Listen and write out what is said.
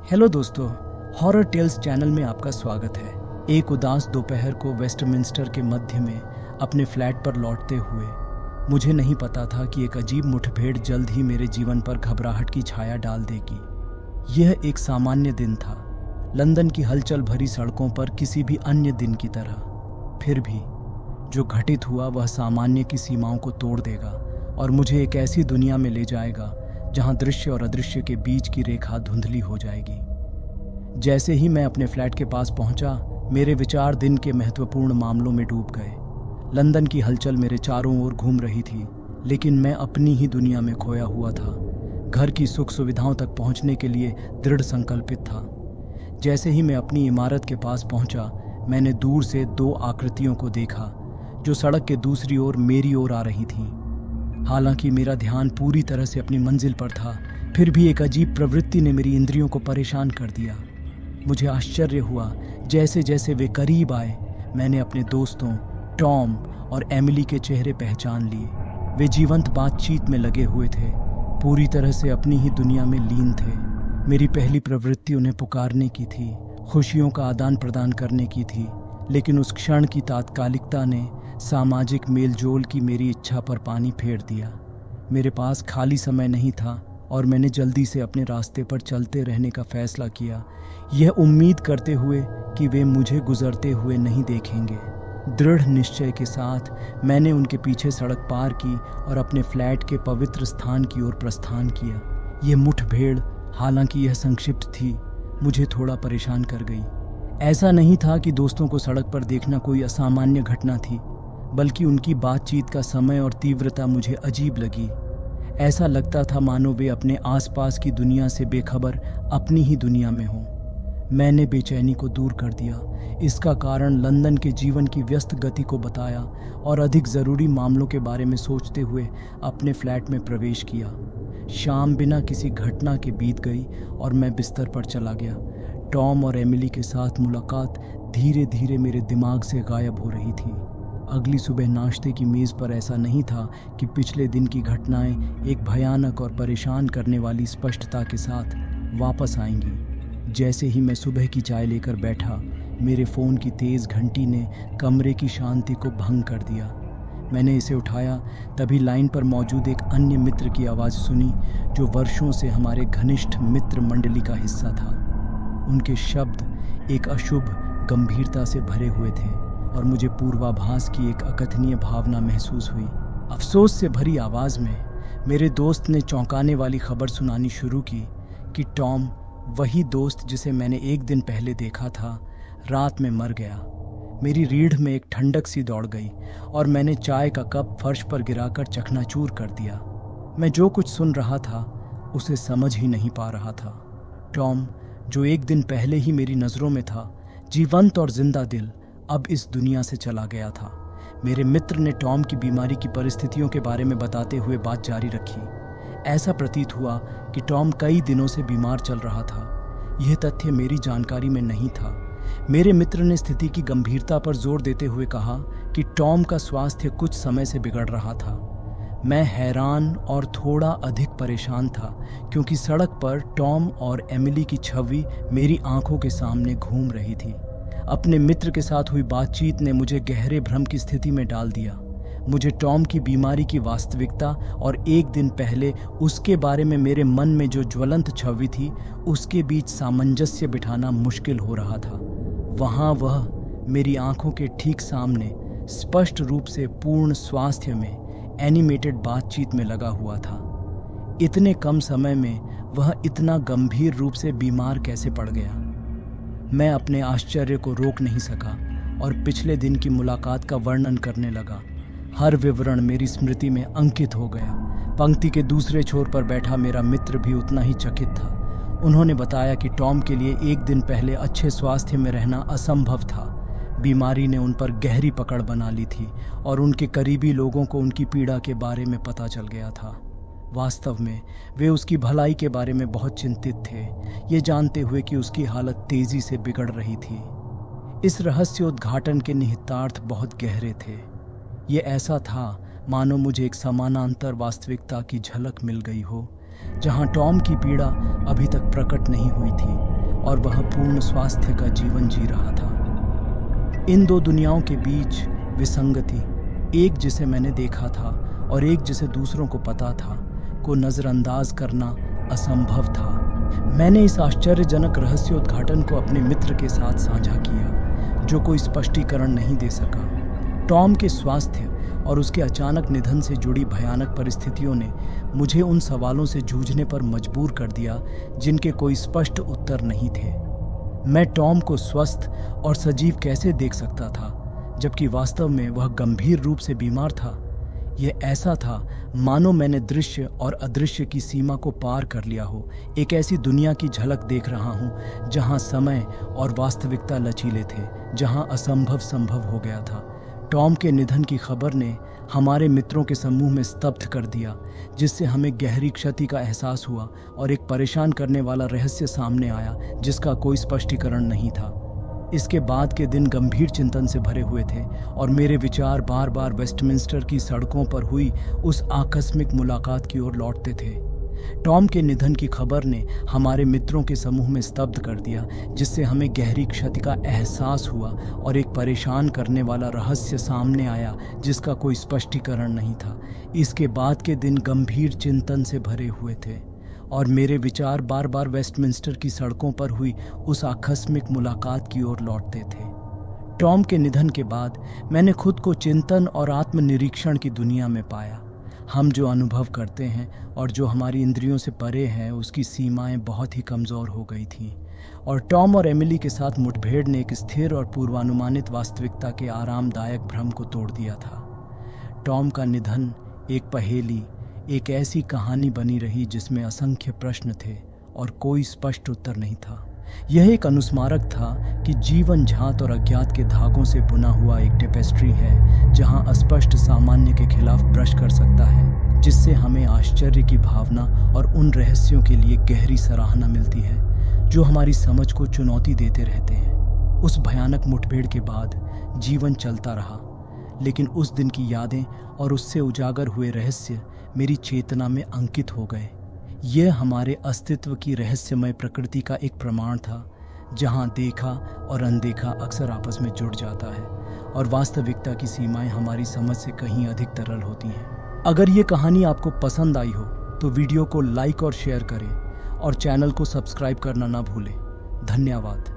Hello दोस्तों, horror tales channel में आपका स्वागत है। एक उदास दोपहर को वेस्टमिंस्टर के मध्य में अपने फ्लैट पर लौटते हुए मुझे नहीं पता था कि एक अजीब मुठभेड़ जल्द ही मेरे जीवन पर घबराहट की छाया डाल देगी। यह एक सामान्य दिन था, लंदन की हलचल भरी सड़कों पर किसी भी अन्य दिन की तरह। फिर भी जो घटित हुआ वह सामान्य की सीमाओं को तोड़ देगा और मुझे एक ऐसी दुनिया में ले जाएगा जहां दृश्य और अदृश्य के बीच की रेखा धुंधली हो जाएगी। जैसे ही मैं अपने फ्लैट के पास पहुंचा, मेरे विचार दिन के महत्वपूर्ण मामलों में डूब गए। लंदन की हलचल मेरे चारों ओर घूम रही थी, लेकिन मैं अपनी ही दुनिया में खोया हुआ था। घर की सुख सुविधाओं तक पहुंचने के लिए दृढ़ संकल्पित था। जैसे ही मैं अपनी इमारत के पास पहुंचा, मैंने दूर से दो आकृतियों को देखा जो सड़क के दूसरी ओर मेरी ओर आ रही थीं। हालांकि मेरा ध्यान पूरी तरह से अपनी मंजिल पर था, फिर भी एक अजीब प्रवृत्ति ने मेरी इंद्रियों को परेशान कर दिया। मुझे आश्चर्य हुआ, जैसे जैसे वे करीब आए मैंने अपने दोस्तों टॉम और एमिली के चेहरे पहचान लिए। वे जीवंत बातचीत में लगे हुए थे, पूरी तरह से अपनी ही दुनिया में लीन थे। मेरी पहली प्रवृत्ति उन्हें पुकारने की थी, खुशियों का आदान प्रदान करने की थी, लेकिन उस क्षण की तात्कालिकता ने सामाजिक मेलजोल की मेरी इच्छा पर पानी फेर दिया। मेरे पास खाली समय नहीं था और मैंने जल्दी से अपने रास्ते पर चलते रहने का फैसला किया, यह उम्मीद करते हुए कि वे मुझे गुजरते हुए नहीं देखेंगे। दृढ़ निश्चय के साथ मैंने उनके पीछे सड़क पार की और अपने फ्लैट के पवित्र स्थान की ओर प्रस्थान किया। यह मुठभेड़, हालांकि यह संक्षिप्त थी, मुझे थोड़ा परेशान कर गई। ऐसा नहीं था कि दोस्तों को सड़क पर देखना कोई असामान्य घटना थी, बल्कि उनकी बातचीत का समय और तीव्रता मुझे अजीब लगी। ऐसा लगता था मानो वे अपने आसपास की दुनिया से बेखबर अपनी ही दुनिया में हों। मैंने बेचैनी को दूर कर दिया, इसका कारण लंदन के जीवन की व्यस्त गति को बताया और अधिक ज़रूरी मामलों के बारे में सोचते हुए अपने फ्लैट में प्रवेश किया। शाम बिना किसी घटना के बीत गई और मैं बिस्तर पर चला गया। टॉम और एमिली के साथ मुलाकात धीरे धीरे मेरे दिमाग से गायब हो रही थी। अगली सुबह नाश्ते की मेज़ पर ऐसा नहीं था कि पिछले दिन की घटनाएं एक भयानक और परेशान करने वाली स्पष्टता के साथ वापस आएंगी। जैसे ही मैं सुबह की चाय लेकर बैठा, मेरे फ़ोन की तेज़ घंटी ने कमरे की शांति को भंग कर दिया। मैंने इसे उठाया, तभी लाइन पर मौजूद एक अन्य मित्र की आवाज़ सुनी जो वर्षों से हमारे घनिष्ठ मित्र मंडली का हिस्सा था। उनके शब्द एक अशुभ गंभीरता से भरे हुए थे और मुझे पूर्वाभास की एक अकथनीय भावना महसूस हुई। अफसोस से भरी आवाज़ में मेरे दोस्त ने चौंकाने वाली खबर सुनानी शुरू की कि टॉम, वही दोस्त जिसे मैंने एक दिन पहले देखा था, रात में मर गया। मेरी रीढ़ में एक ठंडक सी दौड़ गई और मैंने चाय का कप फर्श पर गिराकर चकनाचूर कर दिया। मैं जो कुछ सुन रहा था उसे समझ ही नहीं पा रहा था। टॉम, जो एक दिन पहले ही मेरी नज़रों में था, जीवंत और जिंदा दिल, अब इस दुनिया से चला गया था। मेरे मित्र ने टॉम की बीमारी की परिस्थितियों के बारे में बताते हुए बात जारी रखी। ऐसा प्रतीत हुआ कि टॉम कई दिनों से बीमार चल रहा था। यह तथ्य मेरी जानकारी में नहीं था। मेरे मित्र ने स्थिति की गंभीरता पर जोर देते हुए कहा कि टॉम का स्वास्थ्य कुछ समय से बिगड़ रहा था। मैं हैरान और थोड़ा अधिक परेशान था, क्योंकि सड़क पर टॉम और एमिली की छवि मेरी आंखों के सामने घूम रही थी। अपने मित्र के साथ हुई बातचीत ने मुझे गहरे भ्रम की स्थिति में डाल दिया। मुझे टॉम की बीमारी की वास्तविकता और एक दिन पहले उसके बारे में मेरे मन में जो ज्वलंत छवि थी, उसके बीच सामंजस्य बिठाना मुश्किल हो रहा था। वहाँ वह मेरी आंखों के ठीक सामने स्पष्ट रूप से पूर्ण स्वास्थ्य में एनिमेटेड बातचीत में लगा हुआ था। इतने कम समय में वह इतना गंभीर रूप से बीमार कैसे पड़ गया? मैं अपने आश्चर्य को रोक नहीं सका और पिछले दिन की मुलाकात का वर्णन करने लगा। हर विवरण मेरी स्मृति में अंकित हो गया। पंक्ति के दूसरे छोर पर बैठा मेरा मित्र भी उतना ही चकित था। उन्होंने बताया कि टॉम के लिए एक दिन पहले अच्छे स्वास्थ्य में रहना असंभव था। बीमारी ने उन पर गहरी पकड़ बना ली थी और उनके करीबी लोगों को उनकी पीड़ा के बारे में पता चल गया था। वास्तव में वे उसकी भलाई के बारे में बहुत चिंतित थे, ये जानते हुए कि उसकी हालत तेजी से बिगड़ रही थी। इस रहस्योद्घाटन के निहितार्थ बहुत गहरे थे। ये ऐसा था मानो मुझे एक समानांतर वास्तविकता की झलक मिल गई हो, जहां टॉम की पीड़ा अभी तक प्रकट नहीं हुई थी, और वह पूर्ण स्वास्थ्य का जीवन जी रहा था। इन दो दुनियाओं के बीच विसंगति, एक जिसे मैंने देखा था और एक जिसे दूसरों को पता था, को नज़रअंदाज करना असंभव था। मैंने इस आश्चर्यजनक रहस्योद्घाटन को अपने मित्र के साथ साझा किया, जो कोई स्पष्टीकरण नहीं दे सका। टॉम के स्वास्थ्य और उसके अचानक निधन से जुड़ी भयानक परिस्थितियों ने मुझे उन सवालों से जूझने पर मजबूर कर दिया जिनके कोई स्पष्ट उत्तर नहीं थे। मैं टॉम को स्वस्थ और सजीव कैसे देख सकता था, जबकि वास्तव में वह गंभीर रूप से बीमार था। यह ऐसा था मानो मैंने दृश्य और अदृश्य की सीमा को पार कर लिया हो, एक ऐसी दुनिया की झलक देख रहा हूँ जहाँ समय और वास्तविकता लचीले थे, जहाँ असंभव संभव हो गया था। टॉम के निधन की खबर ने हमारे मित्रों के समूह में स्तब्ध कर दिया, जिससे हमें गहरी क्षति का एहसास हुआ और एक परेशान करने वाला रहस्य सामने आया जिसका कोई स्पष्टीकरण नहीं था। इसके बाद के दिन गंभीर चिंतन से भरे हुए थे और मेरे विचार बार बार वेस्टमिंस्टर की सड़कों पर हुई उस आकस्मिक मुलाकात की ओर लौटते थे। टॉम के निधन की खबर ने हमारे मित्रों के समूह में स्तब्ध कर दिया, जिससे हमें गहरी क्षति का एहसास हुआ और एक परेशान करने वाला रहस्य सामने आया जिसका कोई स्पष्टीकरण नहीं था। इसके बाद के दिन गंभीर चिंतन से भरे हुए थे और मेरे विचार बार बार वेस्टमिंस्टर की सड़कों पर हुई उस आकस्मिक मुलाकात की ओर लौटते थे। टॉम के निधन के बाद मैंने खुद को चिंतन और आत्मनिरीक्षण की दुनिया में पाया। हम जो अनुभव करते हैं और जो हमारी इंद्रियों से परे हैं, उसकी सीमाएं बहुत ही कमज़ोर हो गई थीं, और टॉम और एमिली के साथ मुठभेड़ ने एक स्थिर और पूर्वानुमानित वास्तविकता के आरामदायक भ्रम को तोड़ दिया था। टॉम का निधन एक पहेली, एक ऐसी कहानी बनी रही जिसमें असंख्य प्रश्न थे और कोई स्पष्ट उत्तर नहीं था। यह एक अनुस्मारक था कि जीवन झात और अज्ञात के धागों से बुना हुआ एक टेपेस्ट्री है, जहां अस्पष्ट सामान्य के खिलाफ ब्रश कर सकता है, जिससे हमें आश्चर्य की भावना और उन रहस्यों के लिए गहरी सराहना मिलती है जो हमारी समझ को चुनौती देते रहते हैं। उस भयानक मुठभेड़ के बाद जीवन चलता रहा, लेकिन उस दिन की यादें और उससे उजागर हुए रहस्य मेरी चेतना में अंकित हो गए। यह हमारे अस्तित्व की रहस्यमय प्रकृति का एक प्रमाण था, जहां देखा और अनदेखा अक्सर आपस में जुड़ जाता है और वास्तविकता की सीमाएं हमारी समझ से कहीं अधिक तरल होती हैं। अगर ये कहानी आपको पसंद आई हो तो वीडियो को लाइक और शेयर करें और चैनल को सब्सक्राइब करना ना भूलें। धन्यवाद।